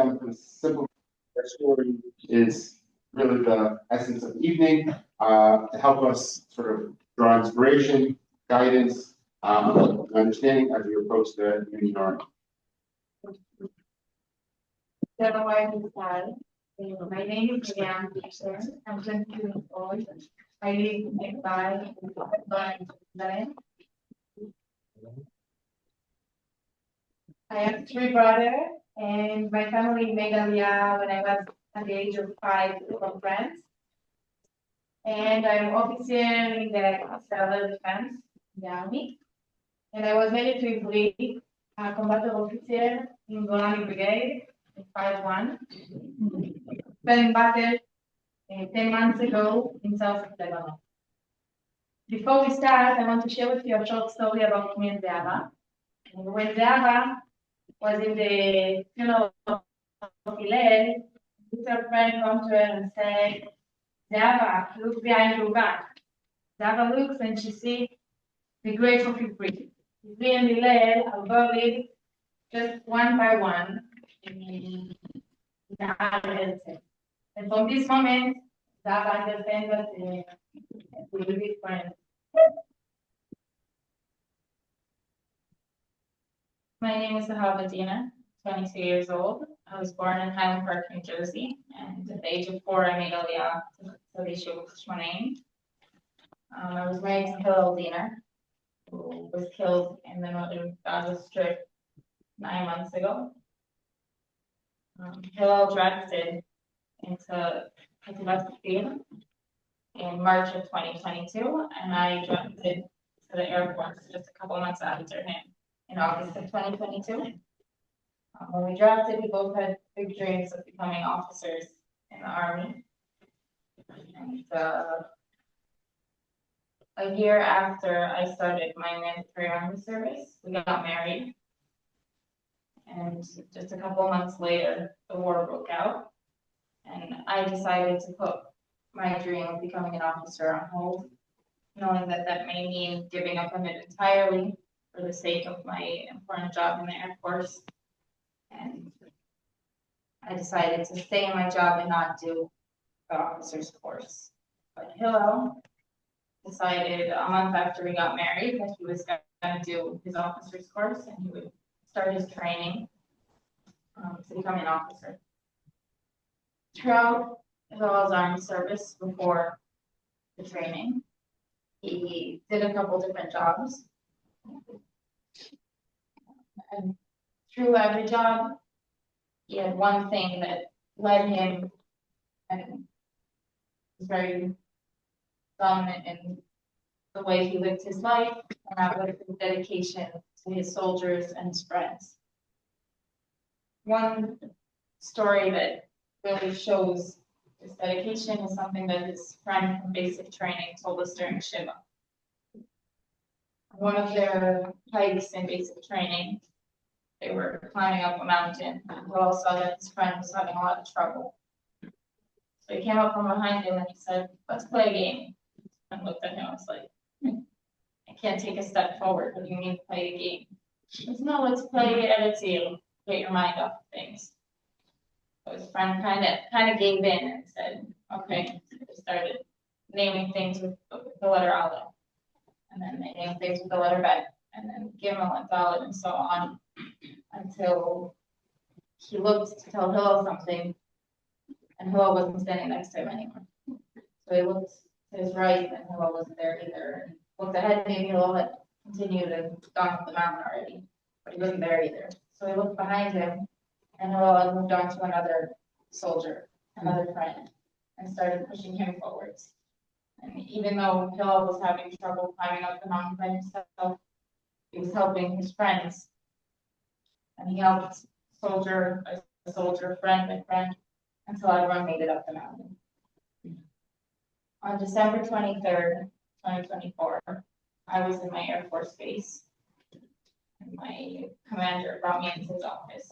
stem from simple story is really the essence of the evening to help us sort of draw inspiration, guidance, understanding as we approach the Union Army. My name is Miriam. I'm 22 years old. I live nearby in I have three brothers, and my family made Aliyah when I was at the age of 5 from France. And I'm officer in the civil defense, in the army. And I was made to Ivry, a combatant officer in Golani Brigade, in 5-1. Fell in battle 10 months ago in South Lebanon. Before we start, I want to share with you a short story about me and Zahava. When Zahava was in the funeral of Hillel, her friend come to her and said, Zahava, look behind your back. Zahava looks and she sees the grave of Ivry. Ivry and Hillel are buried just one by one in the Arab. And from this moment, Zahava understands that we will be friends. My name is Zahava Diener, 22 years old. I was born in Highland Park, New Jersey, and at the age of 4, I made Aliyah to the shul Dikshtein. I was married to Hillel Diener, who was killed in the northern Gaza Strip 9 months ago. Hillel drafted into in March of 2022, and I drafted to the Air Force just a couple months after him in August of 2022. When we drafted, we both had big dreams of becoming officers in the Army. And a year after I started my mandatory Army service, we got married. And just a couple months later, the war broke out. And I decided to put my dream of becoming an officer on hold, knowing that that may mean giving up on it entirely for the sake of my important job in the Air Force. And I decided to stay in my job and not do the officer's course. But Hillel decided a month after we got married that he was going to do his officer's course and he would start his training to become an officer. Throughout Hillel's Army service before the training, he did a couple different jobs. And through every job, he had one thing that led him and was very dominant in the way he lived his life, and that was his dedication to his soldiers and his friends. One story that really shows his dedication is something that his friend from basic training told us during Shiva. One of their hikes in basic training, they were climbing up a mountain, and Hillel saw that his friend was having a lot of trouble. So he came up from behind him and he said, let's play a game. And looked at him and was like, I can't take a step forward, but you need to play a game. He said, no, let's play Eretz, get your mind off of things. So his friend kind of gave in and said, okay. So they started naming things with the letter Aleph. And then they named things with the letter Bet, and then Gimel and Dalet and so on, until he looked to tell Hillel something, and Hillel wasn't standing next to him anymore. So he looked to his right, and Hillel wasn't there either. And looked ahead, maybe Hillel had continued and gone up the mountain already, but he wasn't there either. So he looked behind him, and Hillel had moved on to another soldier, another friend, and started pushing him forwards. And even though Hillel was having trouble climbing up the mountain by himself, he was helping his friends. And he helped soldier by soldier, friend by friend, until everyone made it up the mountain. On December 23rd, 2024, I was in my Air Force base. And my commander brought me into his office.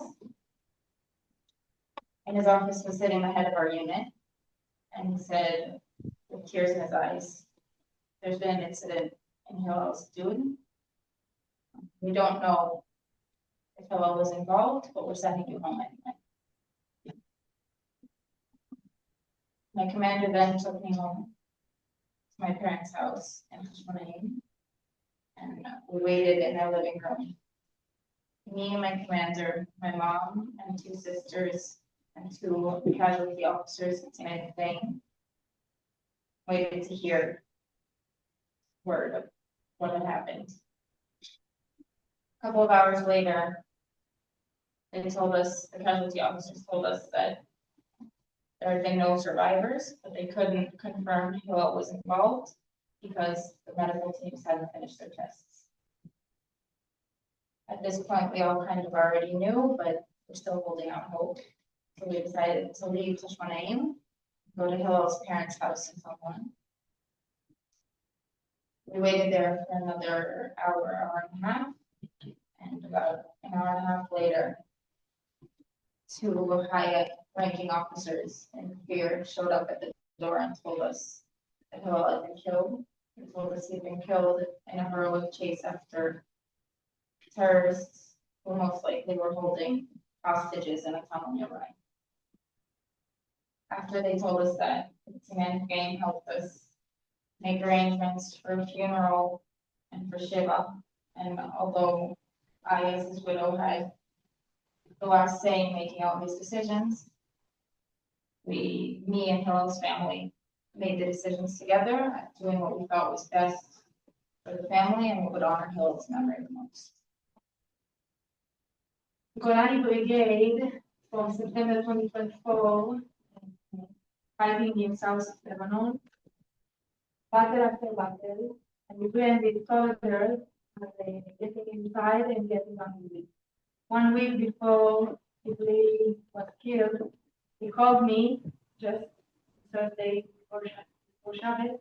In his office was sitting the head of our unit. And he said, with tears in his eyes, there's been an incident in Hillel's doing. We don't know if Hillel was involved, but we're sending you home anyway. My commander then took me home to my parents' house in Shul, and we waited in their living room. Me and my commander, my mom and two sisters and two casualty officers in Diener waited to hear word of what had happened. A couple of hours later, they told us, the casualty officers told us that there had been no survivors, but they couldn't confirm who was involved because the medical teams hadn't finished their tests. At this point, we all kind of already knew, but we're still holding out hope. So we decided to leave Tashmanaim, go to Hillel's parents' house in Taiwan. We waited there for another hour and a half, and about an hour and a half later, two high-ranking officers in fear showed up at the door and told us that Hillel had been killed. They told us he'd been killed in a heroic chase after terrorists who most likely were holding hostages in a tunnel nearby. After they told us that, the Diener gang helped us make arrangements for a funeral and for Shiva. And although I, as his widow, had the last say in making all these decisions, me and Hillel's family made the decisions together, doing what we thought was best for the family and what would honor Hillel's memory the most. The Golani Brigade from September 2024, fighting in South Lebanon, battle after battle, and we went with soldiers getting inside and getting on with it. 1 week before Italy was killed, he called me just Thursday before Shabbos.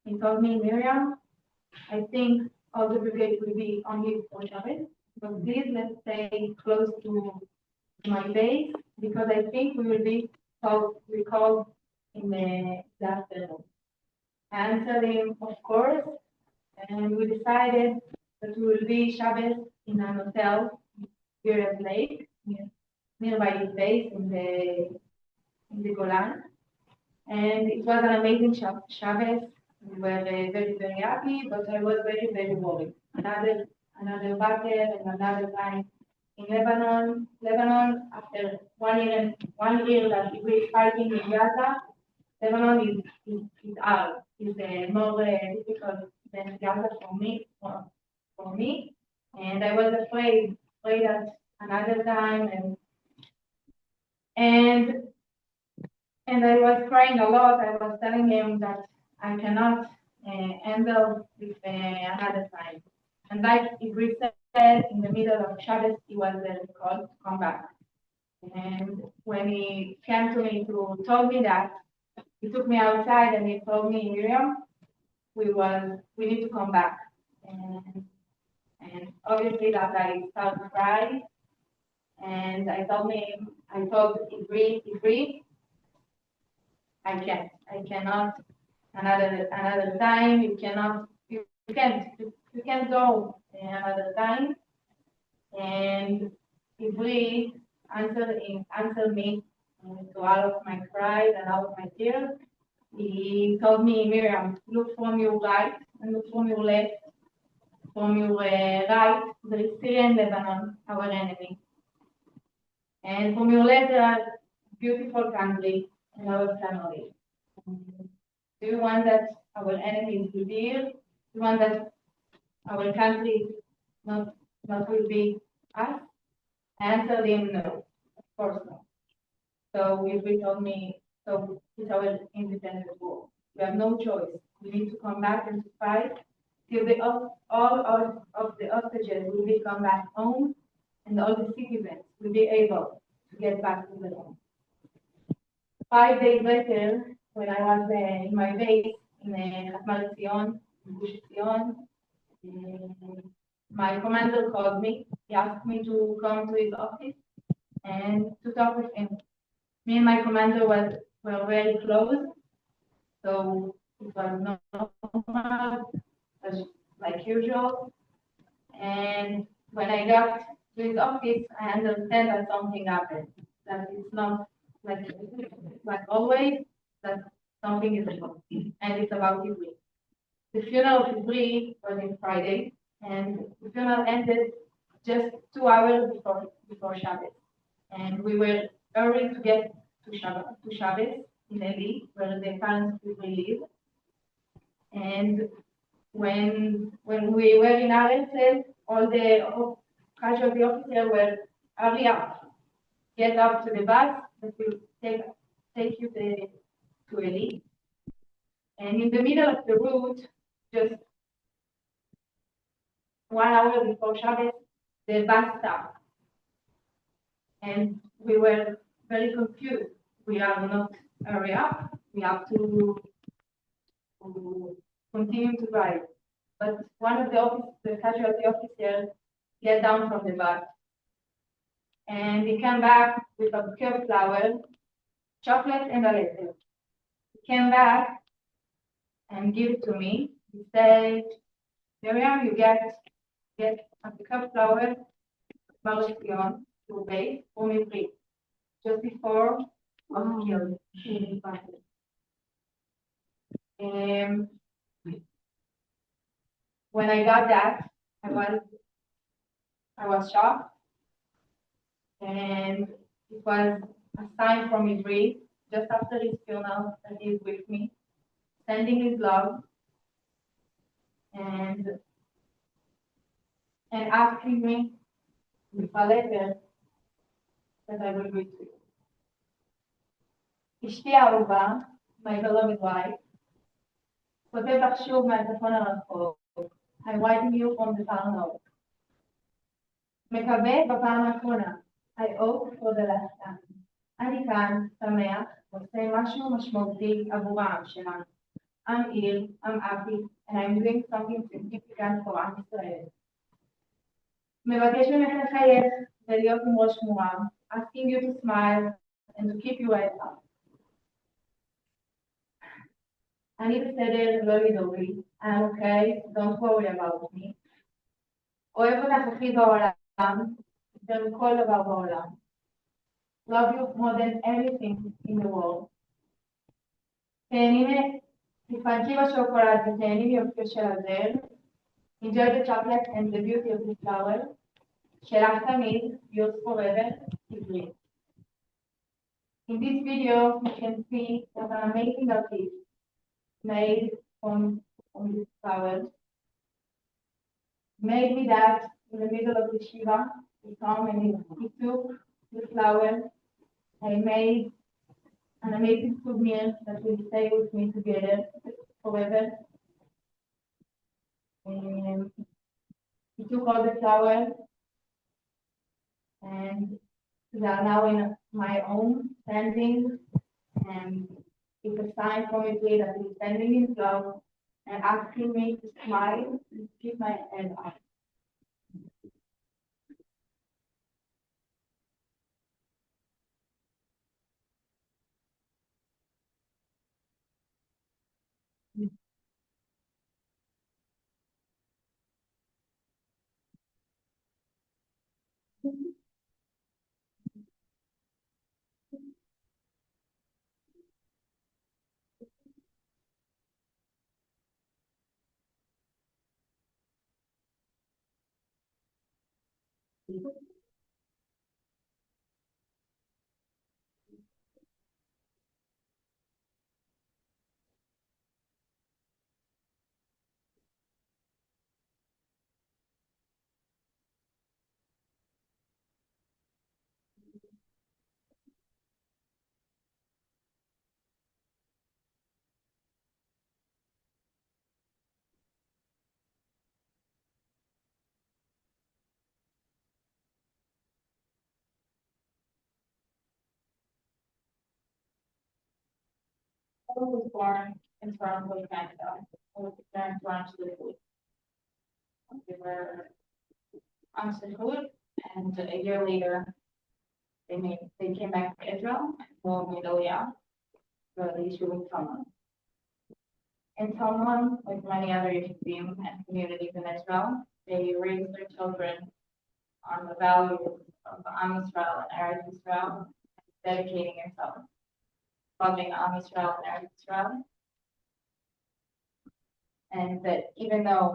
He told me, Miriam, I think all the brigade will be only for Shabbos, but please let's stay close to my base because I think we will be recalled in the afternoon. I answered him, of course, and we decided that we will be Shabbos in an hotel here at Lake, nearby his base in the Golan. And it was an amazing Shabbos. We were very, very happy, but I was very, very worried. Another battle and another time in Lebanon. Lebanon, after 1 year that we were fighting in Gaza, Lebanon is more difficult than Gaza for me. And I was afraid that another time and I was crying a lot. I was telling him that I cannot handle with another time. And like Igri said, in the middle of Shabbos, he was called to come back. And when he came to me to tell me that, he took me outside and he told me, Miriam, we need to come back. And obviously that I started to cry. And I told Igri, I cannot another time, you can't go another time. And Igri answered me to all of my cries and all of my tears. He told me, Miriam, look from your right and look from your left. From your right, there is Syria and Lebanon, our enemy. And from your left, there are beautiful country and our family. Do you want that our enemies will be here? Do you want that our country not will be us? I answered him, no, of course not. So he told me, so it's our independent war. We have no choice. We need to come back and to fight till all of the hostages will be come back home and all the citizens will be able to get back to their home. 5 days later, when I was in my base in Hatmal Zion, in Gush Etzion, my commander called me. He asked me to come to his office and to talk with him. Me and my commander were very close, so it was normal, like usual. And when I got to his office, I understand that something happened. That it's not like always, that something is wrong, and it's about Ivri. The funeral of Ivri was on Friday, and the funeral ended just 2 hours before Shabbos. And we were early to get to Shabbos in Eli, where the parents will live. And when we were in RSL, all the casualty officers were, hurry up, get up to the bus that will take you to Eli. And in the middle of the route, just 1 hour before Shabbos, the bus stopped. And we were very confused. We are not hurry up. We have to continue to drive. But one of the casualty officers get down from the bus. And he came back with a bouquet of flowers, chocolate, and a letter. He came back and give it to me. He said, Miriam, you get a bouquet of flowers, Baruch Zion, to obey, for me free. Just before I was killed in battle. When I got that, I was shocked, and it was a sign from Ivri just after his funeral that he is with me, sending his love, and asking me with a letter that I will read to you. אשתי האהובה, my beloved wife, כותב לך שוב מהצפון הרחוק, I'm writing you from the far north. מקווה בפעם האחרונה, I hope for the last time. אני כאן, שמח, עושה משהו משמעותי עבור העם שלנו. I'm here, I'm happy, and I'm doing something significant for עם ישראל. מבקש ממך לחייך ולהיות עם ראש מורם, asking you to smile and to keep your head up. אני בסדר, לא לדאוג לי, I'm okay, don't worry about me. אוהב אותך הכי בעולם, יותר מכל דבר בעולם. Love you more than anything in the world. תפנקי בשוקולד ותהני מיופי של הזר. Enjoy the chocolate and the beauty of the flower. שלך תמיד, yours forever, Ivri. In this video, you can see an amazing artist made from this flower. Made with that in the middle of the Shiva. He come and he took the flower. I made an amazing souvenir that will stay with me together forever. And he took all the flowers, and they are now in my home, standing, and it's a sign for me that he's standing in love and asking me to smile and keep my head up. I was born in Toronto, Canada. I was born in Toronto, Italy. We were on Slichot, and a year later, they came back to Israel and moved me to Aliyah, for the shul in Talmud. In Talmud, like many other Yehudim and communities in Israel, they raise their children on the values of Am Israel and Eretz Israel, dedicating yourself. loving Israel and Eretz Israel. And that even though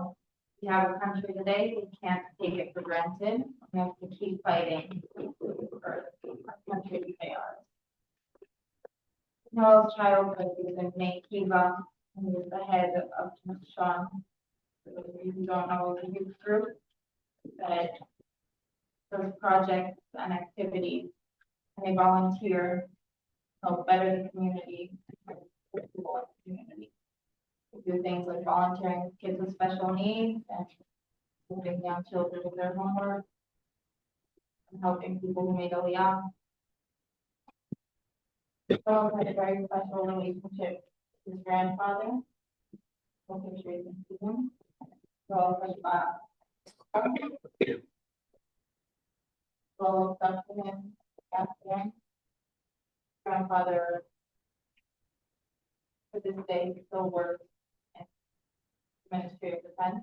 we have a country today, we can't take it for granted. We have to keep fighting for our country to be ours. Noel's childhood was in Main Kiva, and he was the head of Dikshtein. For those of you who don't know, the youth group that those projects and activities, and they volunteer to help better the community, and people in the community. We do things like volunteering with kids with special needs and moving young children with their homework and helping people who made Aliyah. So had a very special relationship with his grandfather. So sure you can see him. So so stuff to him. After grandfather to this day still works in the Ministry of Defense.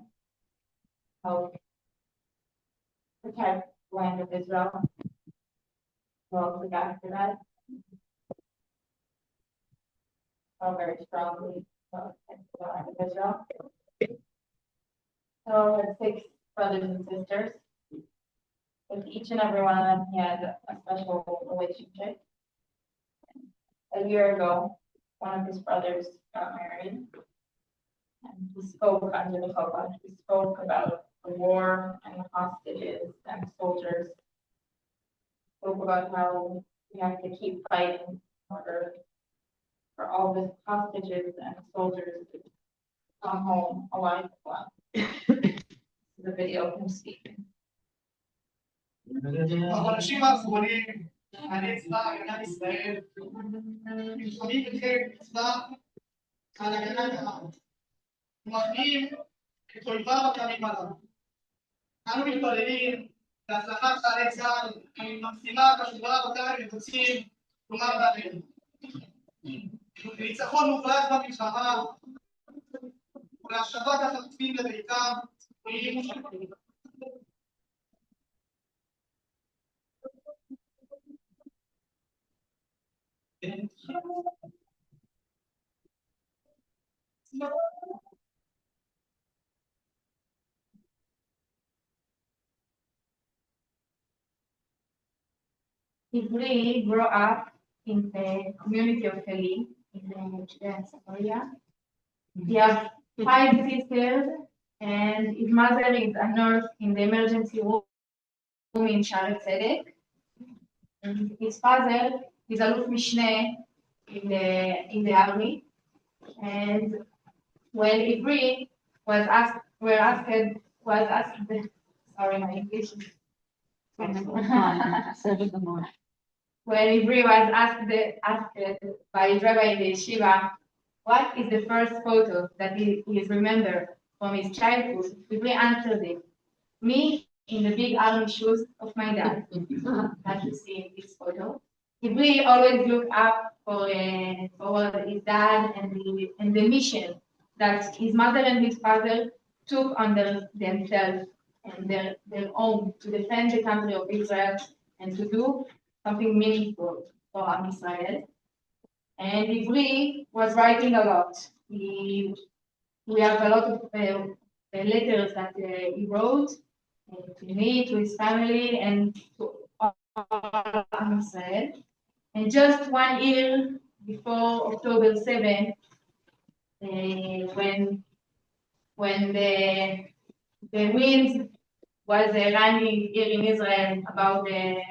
Help protect the land of Israel. Well, we got after that. So very strongly against the land of Israel. So I had 6 brothers and sisters. With each and every one of them, he had a special relationship. A year ago, one of his brothers got married. And he spoke under the Chopah. He spoke about the war and the hostages and the soldiers. He spoke about how we have to keep fighting in order for all the hostages and soldiers to come home alive. The video of him speaking. בחודשים האחרונים חיילי צבא הגנה לישראל נלחמים כחלק מצבא על הגנת העם ומכניעים את אויביו הקמים עליו. אנו מתפללים להצלחת חיילי צה"ל במשימה החשובה אותה הם מבצעים, כלומר בעלינו. לניצחון מוחלט במלחמה ולהשבת החטופים לביתם ולאימוש Ivri grew up in the community of Eli, in the Judean Samaria. He has 5 sisters, and his mother is a nurse in the emergency room in Shaare Tzedek. And his father is Aluf Mishne in the army. And when Ivri was asked, sorry, my English. When Ivri was asked by his rabbi in the yeshiva, what is the first photo that he is remembered from his childhood, Ivri answered him, me in the big army shoes of my dad. As you see in this photo. Ivri always looked up for his dad and the mission that his mother and his father took on themselves and their own to defend the country of Israel and to do something meaningful for Am Israel. And Ivri was writing a lot. We have a lot of letters that he wrote to me, to his family, and to all Am Israel. And just 1 year before October 7, when the winds was running here in Israel about the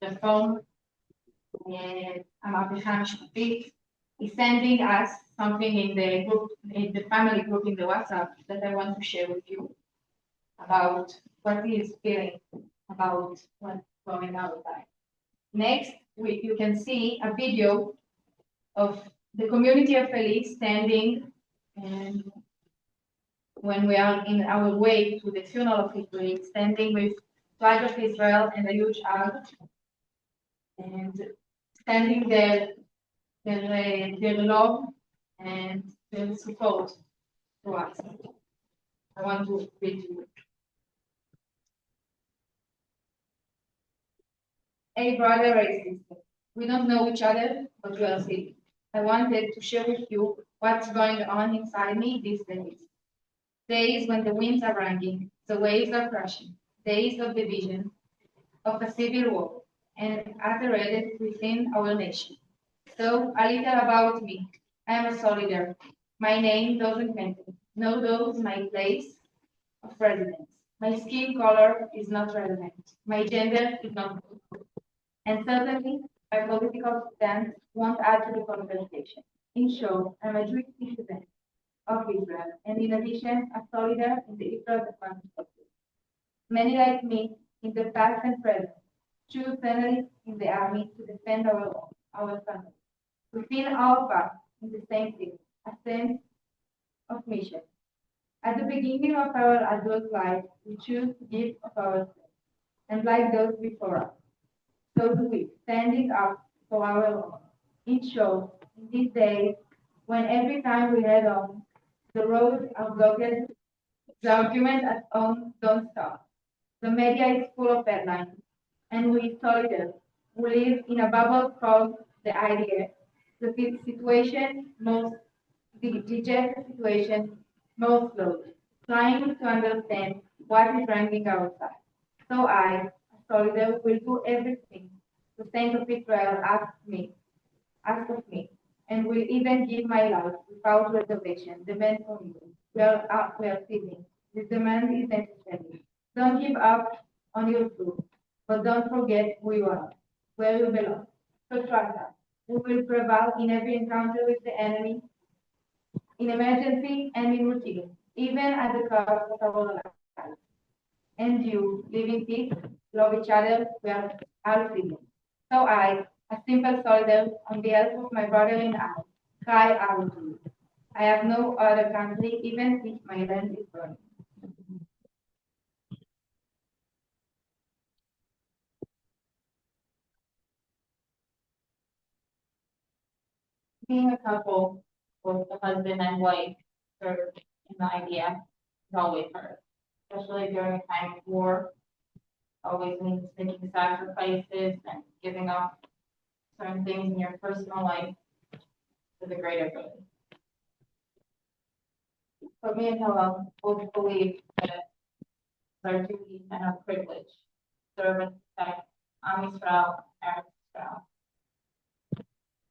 reform, המהפכה המשפטית, he's sending us something in the group, in the family group in the WhatsApp that I want to share with you about what he is feeling about what's going outside. Next, you can see a video of the community of Eli standing and when we are in our way to the funeral of Ivri, standing with flag of Israel and a huge hug, and standing their love and their support to us. I want to read to you. Hey brother, hey sister, we don't know each other, but we are sick. I wanted to share with you what's going on inside me these days. Days when the winds are raging, the waves are crashing, days of division, of a civil war, and uttered within our nation. So, a little about me. I am a soldier. My name doesn't matter, nor does my place of residence. My skin color is not relevant. My gender is not, and certainly my political stance won't add to the conversation. In short, I'm a Jewish citizen of Israel, and in addition, a soldier in the Israel Defense Forces. Many like me, in the past and present, choose families in the army to defend our family. We feel all part in the same thing, a sense of mission. At the beginning of our adult life, we choose to give of ourselves, and like those before us, so do we, standing up for our own. In short, in these days, when every time we head on, the roads are blocked, the argument at home don't stop. The media is full of headlines, and we soldiers who live in a bubble called the idea, the situation most the dejected situation most slowly, trying to understand what is ranking outside. So I, a soldier, will do everything the Saint of Israel asked of me, and will even give my life without reservation. Demand from you. We are feeling. This demand is necessary. Don't give up on your truth, but don't forget who you are, where you belong. So trust us. We will prevail in every encounter with the enemy, in emergency and in routine, even at the cost of our lives. And you, live in peace, love each other, we are all siblings. So I, a simple soldier, on behalf of my brother and I, cry out to you. I have no other country, even if my land is burning. Being a couple, both the husband and wife, served in the IDF is always hard, especially during a time of war. Always means making sacrifices and giving up certain things in your personal life for the greater good. But me and Helen both believe that it's our duty and our privilege to serve and protect Am Yisrael, Eretz Yisrael.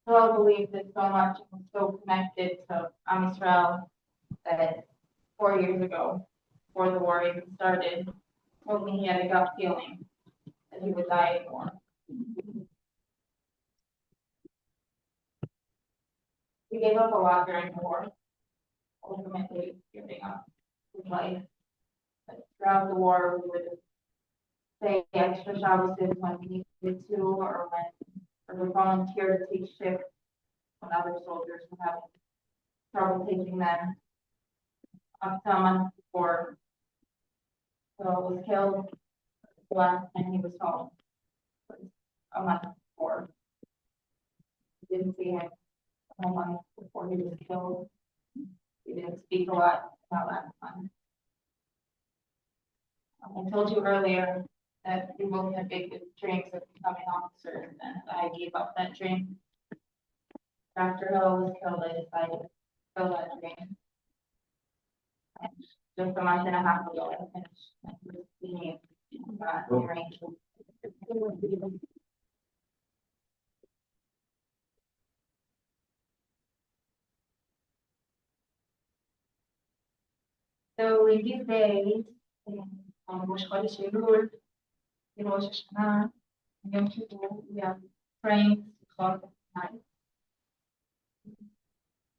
So I believe that so much and so connected to Am Yisrael that 4 years ago, before the war even started, told me he had a gut feeling that he would die in war. He gave up a lot during the war, ultimately giving up his life. But throughout the war, we would say extra Shabbos when we needed to, or when we volunteered to teach shift when other soldiers were having trouble teaching them. Up to a month before, so was killed. The last time he was home was a month before. We didn't see him a month before he was killed. We didn't speak a lot about that time. I told you earlier that we both had big dreams of becoming officers, and I gave up that dream. After Hill was killed, I decided to fill that dream. And just a month and a half ago, I finished my first senior hearing. So in these days, on Rosh Chodesh Elul, in Rosh Hashanah, in Yom Kippur, we are praying Slichot at night.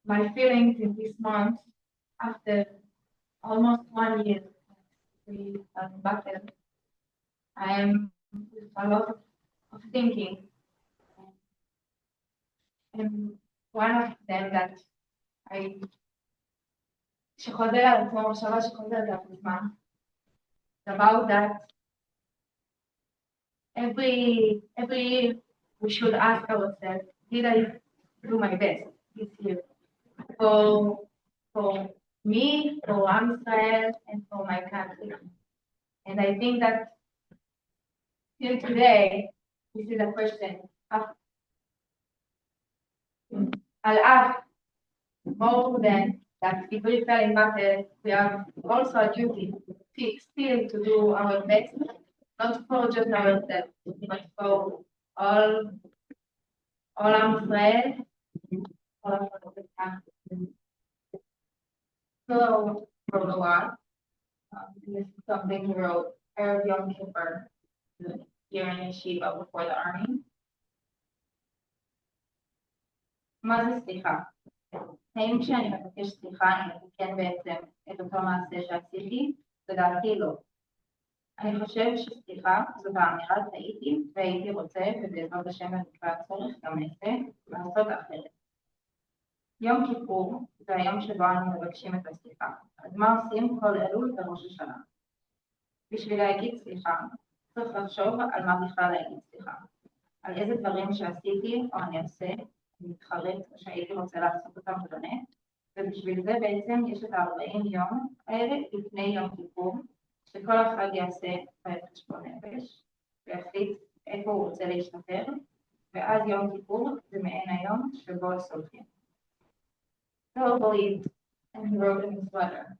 My feelings in this month, after almost 1 year, we have battled, I am with a lot of thinking. And one of them that I שחוזר על עצמו, מחשבה שחוזרת על עצמה, about that every year we should ask ourselves, did I do my best this year for me, for Am Israel, and for my country? And I think that till today, this is a question. על אף more than that if we fell in battle, we have also a duty still to do our best, not for just ourselves, but for all עם ישראל, all of the country. So, wrote a lot. This is something he wrote Erev Yom Kippur, here in Yeshiva before the army. מה זה סליחה? האם כשאני מבקש סליחה, אני מתקן בעצם את אותו מעשה שעשיתי? לדעתי לא. אני חושב שסליחה זאת האמירה טעיתי והייתי רוצה, ובעזרת השם במקרה הצורך גם אעשה, לעשות אחרת. יום כיפור זה היום שבו אנו מבקשים את הסליחה. אז מה עושים כל אלול בראש השנה? בשביל להגיד סליחה, צריך לחשוב על מה בכלל להגיד סליחה. על איזה דברים שעשיתי או אני אעשה, מתחרט שהייתי רוצה לעשות אותם ולא, ובשביל זה בעצם יש את 40 יום האלה לפני יום כיפור, שכל אחד יעשה חשבון נפש, ויחליט איפה הוא רוצה להשתפר, ואז יום כיפור זה מעין היום שבו סולחים. Paul believed, and he wrote in his letter,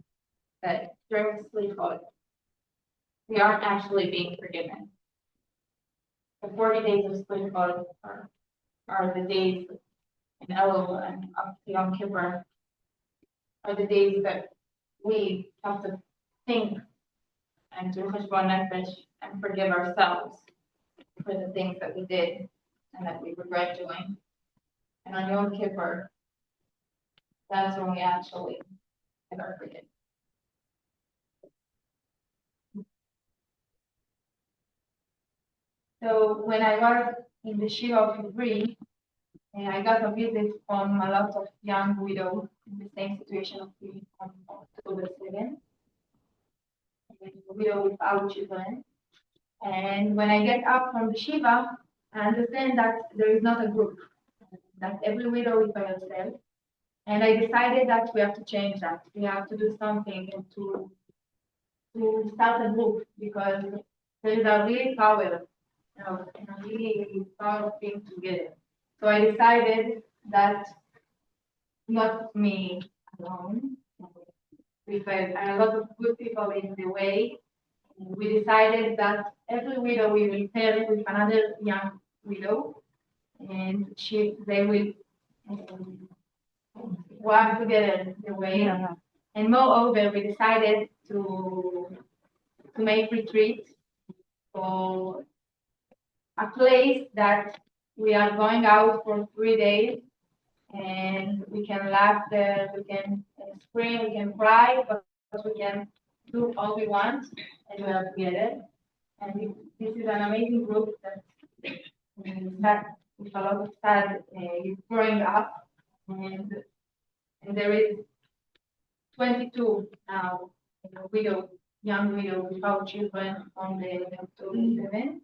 that during Slichot, we aren't actually being forgiven. The 40 days of Slichot are the days in Elul and up to Yom Kippur, are the days that we have to think and do cheshbon nefesh and forgive ourselves for the things that we did and that we regret doing. And on Yom Kippur, that's when we actually get our forgiveness. So when I was in the shul of Hebrew, I got a visit from a lot of young widows in the same situation of me on October 7th. A widow without children. And when I get up from the Shiva, I understand that there is not a group, that every widow is by herself. And I decided that we have to change that. We have to do something to start a group, because there is a real power, and a really power thing together. So I decided that not me alone, because a lot of good people in the way. We decided that every widow we will pair with another young widow, and they will work together the way. And moreover, we decided to make retreat for a place that we are going out for 3 days, and we can laugh there, we can scream, we can cry, but we can do all we want, and we are together. And this is an amazing group that with a lot of sad is growing up, and there is 22 now young widow without children on the October 7th.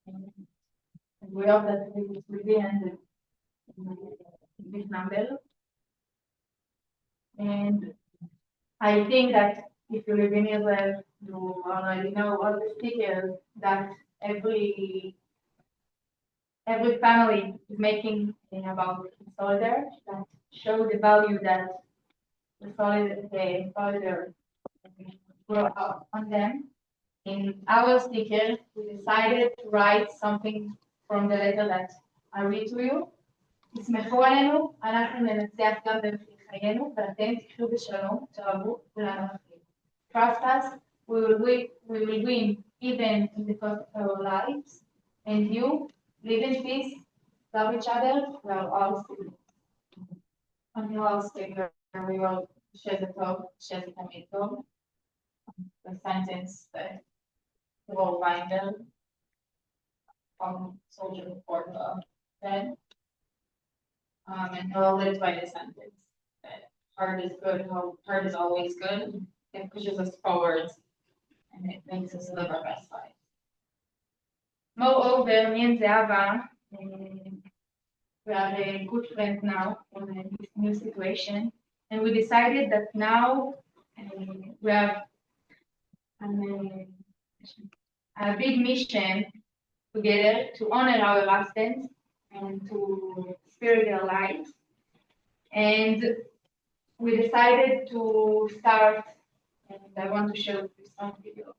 And we hope that this will be ended this number. And I think that if you live in Israel, you already know all the stickers that every family is making about the soldier, that show the value that the soldier grow up on them. In our sticker, we decided to write something from the letter that I read to you. תסמכו עלינו, אנחנו ננצח גם במחיר חיינו, ואתם תחיו בשלום, תרבו כולנו אחים. Trust us, we will win even in the cost of our lives, and you live in peace, love each other, we are all siblings. On the last sticker, we will share the talk, share the tomato, the sentence that the whole binder from soldier before the bed. And he'll live by the sentence that hard is good, hard is always good. It pushes us forward and it makes us live our best life. Moreover, me and Zahava, we are good friends now in this new situation, and we decided that now we have a big mission together to honor our absence and to spare their lives. And we decided to start, and I want to show you some video.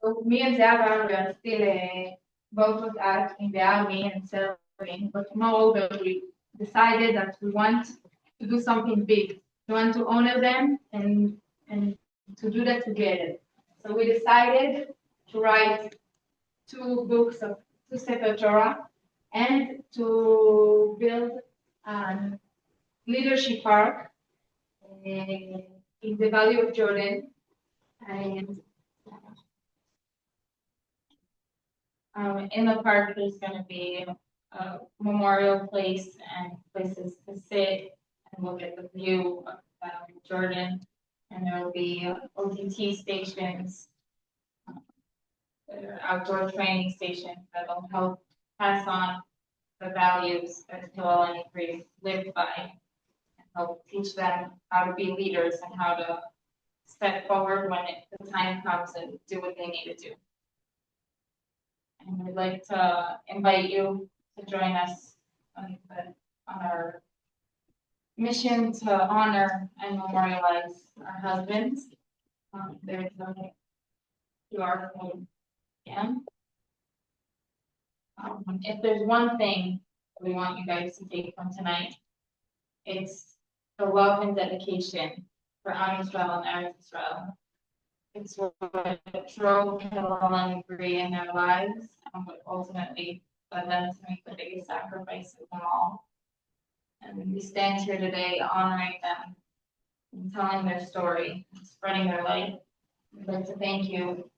So me and Zahava, we are still both of us in the army and serving, but moreover, we decided that we want to do something big. We want to honor them and to do that together. So we decided to write 2 books of 2 Sefer Torah and to build a leadership park in the Valley of Jordan. And in the park, there's going to be a memorial place and places to sit and look at the view of Jordan. And there will be ODT stations, outdoor training stations that will help pass on the values that Hillel and Miriam lived by, and help teach them how to be leaders and how to step forward when the time comes and do what they need to do. And we'd like to invite you to join us on our mission to honor and memorialize our husbands. There's a QR code again. If there's one thing we want you guys to take from tonight, it's the love and dedication for Am Yisrael and Eretz Yisrael. It's what drove Hillel and Miriam in their lives, and what ultimately led them to make the biggest sacrifice of them all. And we stand here today honoring them and telling their story, and spreading their light. We'd like to thank you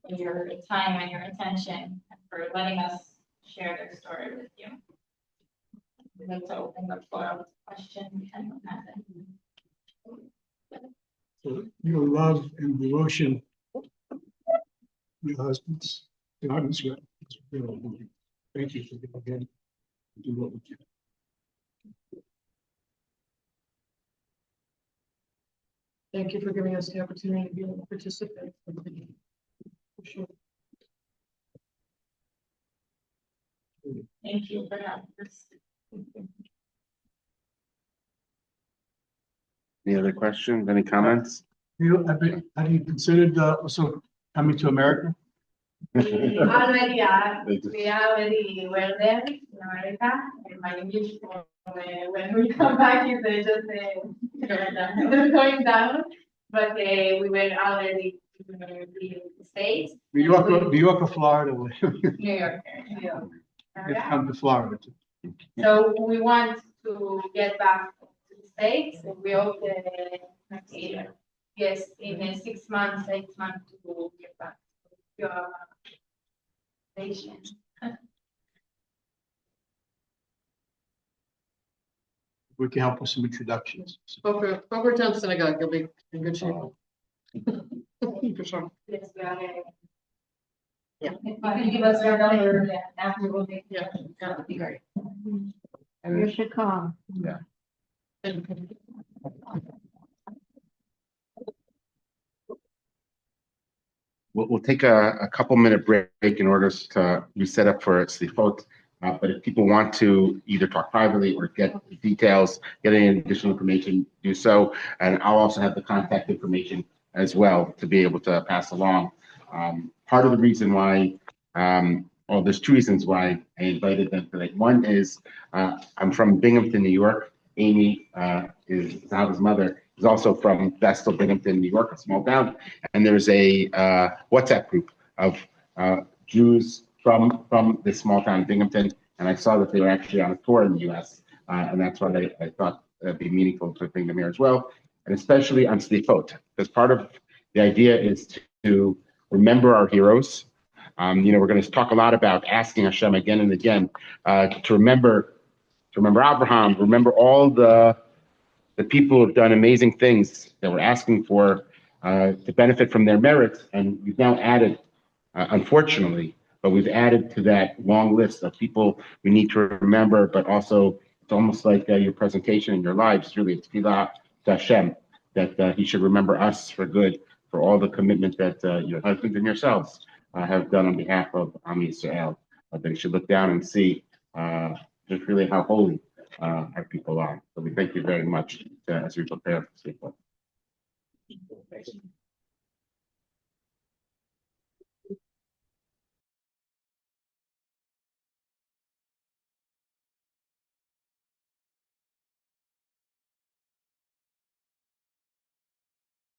for your time and your attention, and for letting us share their story with you. We'd like to open the floor up to questions and So your love and devotion, your husbands, the husbands, thank you for being again. Do what we can. Thank you for giving us the opportunity to be able to participate. Sure. thank you for having us. Any other questions, any comments? Have you considered also coming to America? We already are. We already were there in America. And my English, when we come back, is just going down. But we were already in the States. New York or Florida? New York. You've come to Florida. So we want to get back to the States, and we hope next year. Yes, in 6 months, 8 months to get back to your nation. We can help with some introductions. Over Town Synagogue, you'll be in good shape. For sure. Yes, we are. Yeah. If you can give us your number, after we'll be. Yeah, that would be great. You should come. We'll take a couple minute break in order to be set up for Slichot. But if people want to either talk privately or get details, get any additional information, do so. And I'll also have the contact information as well to be able to pass along. Part of the reason why, well, there's 2 reasons why I invited them tonight. One is I'm from Binghamton, New York. Amy is Zahava's mother. Is also from Vestal, Binghamton, New York, a small town. And there's a WhatsApp group of Jews from this small town, Binghamton, and I saw that they were actually on a tour in the US. And that's why I thought it'd be meaningful to bring them here as well, and especially on Slichot, because part of the idea is to remember our heroes. We're going to talk a lot about asking Hashem again and again to remember Abraham, remember all the people who have done amazing things that we're asking for to benefit from their merits. And we've now added, unfortunately, but we've added to that long list of people we need to remember, but also it's almost like your presentation in your lives, really, it's tefillah to Hashem, that he should remember us for good, for all the commitment that your husbands and yourselves have done on behalf of Am Yisrael. That he should look down and see just really how holy our people are. So we thank you very much as we prepare for Slichot.